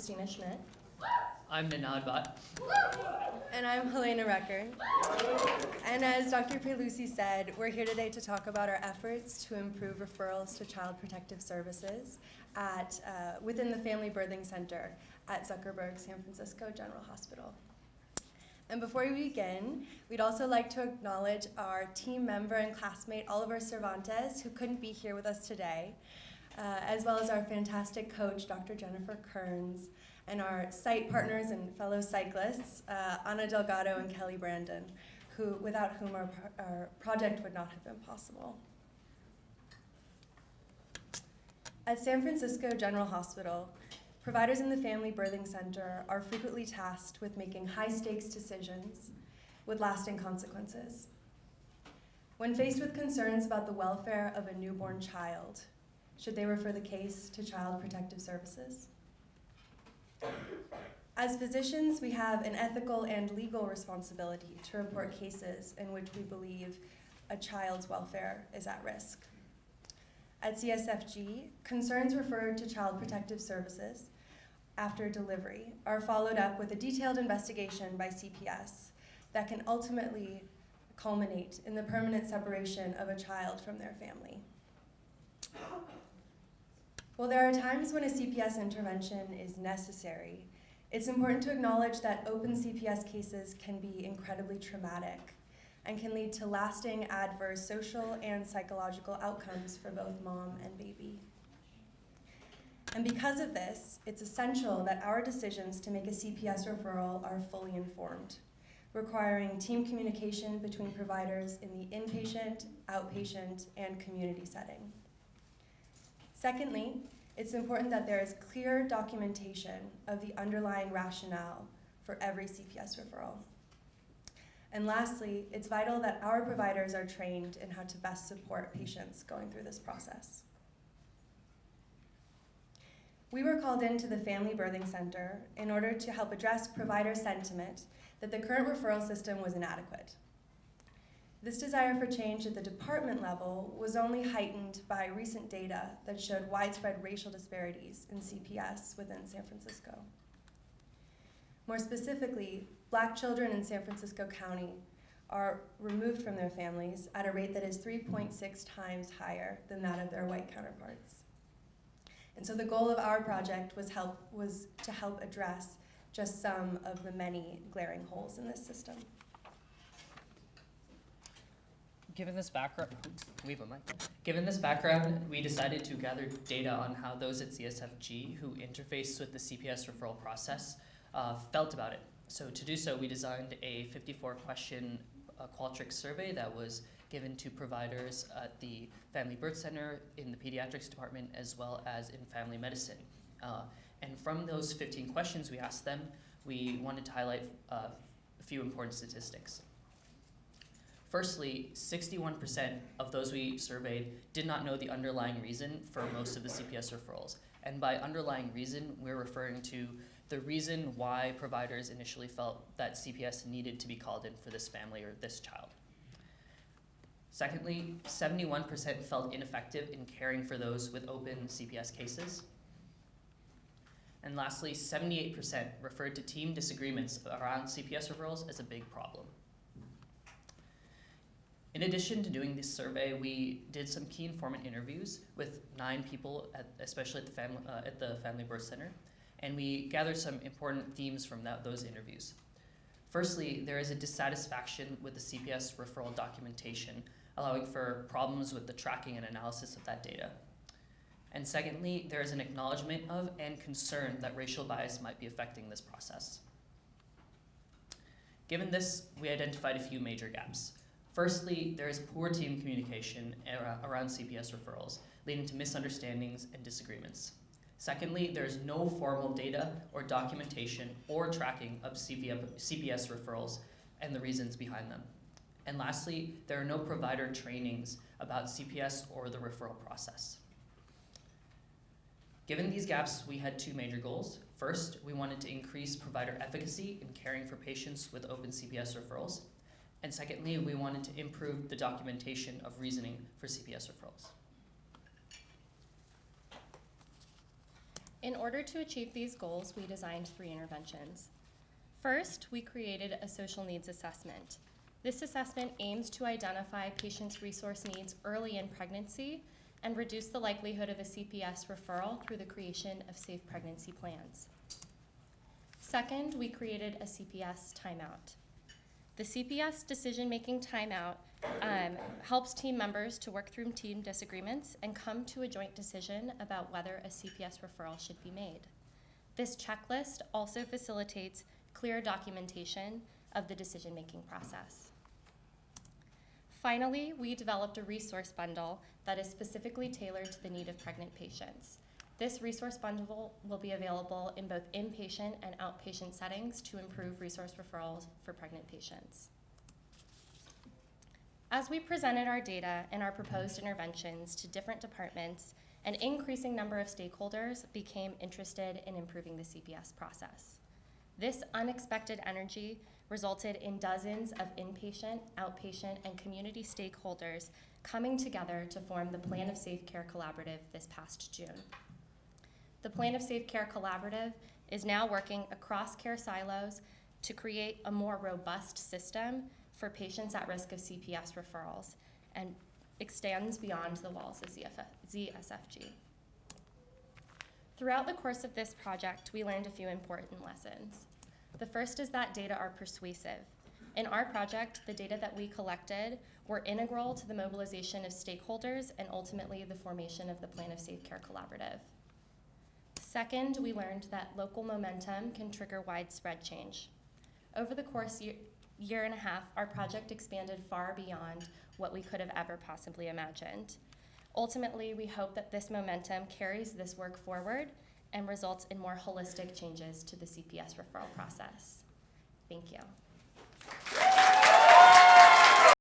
Christina Schmidt. I'm Ninad Bhatt. And I'm Helena Recker. And as Dr. Prelucci said, we're here today to talk about our efforts to improve referrals to Child Protective Services within the Family Birthing Center at Zuckerberg San Francisco General Hospital. And before we begin, we'd also like to acknowledge our team member and classmate, Oliver Cervantes, who couldn't be here with us today, as well as our fantastic coach, Dr. Jennifer Kearns, and our site partners and fellow cyclists, Ana Delgado and Kelly Brandon, without whom our project would not have been possible. At San Francisco General Hospital, providers in the Family Birthing Center are frequently tasked with making high-stakes decisions with lasting consequences. When faced with concerns about the welfare of a newborn child, should they refer the case to Child Protective Services? As physicians, we have an ethical and legal responsibility to report cases in which we believe a child's welfare is at risk. At CSFG, concerns referred to Child Protective Services after delivery are followed up with a detailed investigation by CPS that can ultimately culminate in the permanent separation of a child from their family. While there are times when a CPS intervention is necessary, it's important to acknowledge that open CPS cases can be incredibly traumatic and can lead to lasting adverse social and psychological outcomes for both mom and baby. And because of this, it's essential that our decisions to make a CPS referral are fully informed, requiring team communication between providers in the inpatient, outpatient, and community setting. Secondly, it's important that there is clear documentation of the underlying rationale for every CPS referral. And lastly, it's vital that our providers are trained in how to best support patients going through this process. We were called into the Family Birthing Center in order to help address provider sentiment that the current referral system was inadequate. This desire for change at the department level was only heightened by recent data that showed widespread racial disparities in CPS within San Francisco. More specifically, Black children in San Francisco County are removed from their families at a rate that is 3.6 times higher than that of their white counterparts. And so the goal of our project was to help address just some of the many glaring holes in this system. Given this background, we decided to gather data on how those at CSFG who interfaced with the CPS referral process felt about it. So to do so, we designed a 54-question Qualtrics survey that was given to providers at the Family Birth Center, in the pediatrics department, as well as in family medicine. And from those 15 questions we asked them, we wanted to highlight a few important statistics. Firstly, 61% of those we surveyed did not know the underlying reason for most of the CPS referrals. And by underlying reason, we're referring to the reason why providers initially felt that CPS needed to be called in for this family or this child. Secondly, 71% felt ineffective in caring for those with open CPS cases. And lastly, 78% referred to team disagreements around CPS referrals as a big problem. In addition to doing this survey, we did some key informant interviews with 9 people, especially at the Family Birth Center, and we gathered some important themes from those interviews. Firstly, there is a dissatisfaction with the CPS referral documentation, allowing for problems with the tracking and analysis of that data. And secondly, there is an acknowledgement of and concern that racial bias might be affecting this process. Given this, we identified a few major gaps. Firstly, there is poor team communication around CPS referrals, leading to misunderstandings and disagreements. Secondly, there is no formal data or documentation or tracking of CPS referrals and the reasons behind them. And lastly, there are no provider trainings about CPS or the referral process. Given these gaps, we had 2 major goals. First, we wanted to increase provider efficacy in caring for patients with open CPS referrals. And secondly, we wanted to improve the documentation of reasoning for CPS referrals. In order to achieve these goals, we designed 3 interventions. First, we created a social needs assessment. This assessment aims to identify patients' resource needs early in pregnancy and reduce the likelihood of a CPS referral through the creation of safe pregnancy plans. Second, we created a CPS timeout. The CPS decision-making timeout helps team members to work through team disagreements and come to a joint decision about whether a CPS referral should be made. This checklist also facilitates clear documentation of the decision-making process. Finally, we developed a resource bundle that is specifically tailored to the need of pregnant patients. This resource bundle will be available in both inpatient and outpatient settings to improve resource referrals for pregnant patients. As we presented our data and our proposed interventions to different departments, an increasing number of stakeholders became interested in improving the CPS process. This unexpected energy resulted in dozens of inpatient, outpatient, and community stakeholders coming together to form the Plan of Safe Care Collaborative this past June. The Plan of Safe Care Collaborative is now working across care silos to create a more robust system for patients at risk of CPS referrals and extends beyond the walls of ZSFG. Throughout the course of this project, we learned a few important lessons. The first is that data are persuasive. In our project, the data that we collected were integral to the mobilization of stakeholders and ultimately the formation of the Plan of Safe Care Collaborative. Second, we learned that local momentum can trigger widespread change. Over the course year and a half, our project expanded far beyond what we could have ever possibly imagined. Ultimately, we hope that this momentum carries this work forward and results in more holistic changes to the CPS referral process. Thank you.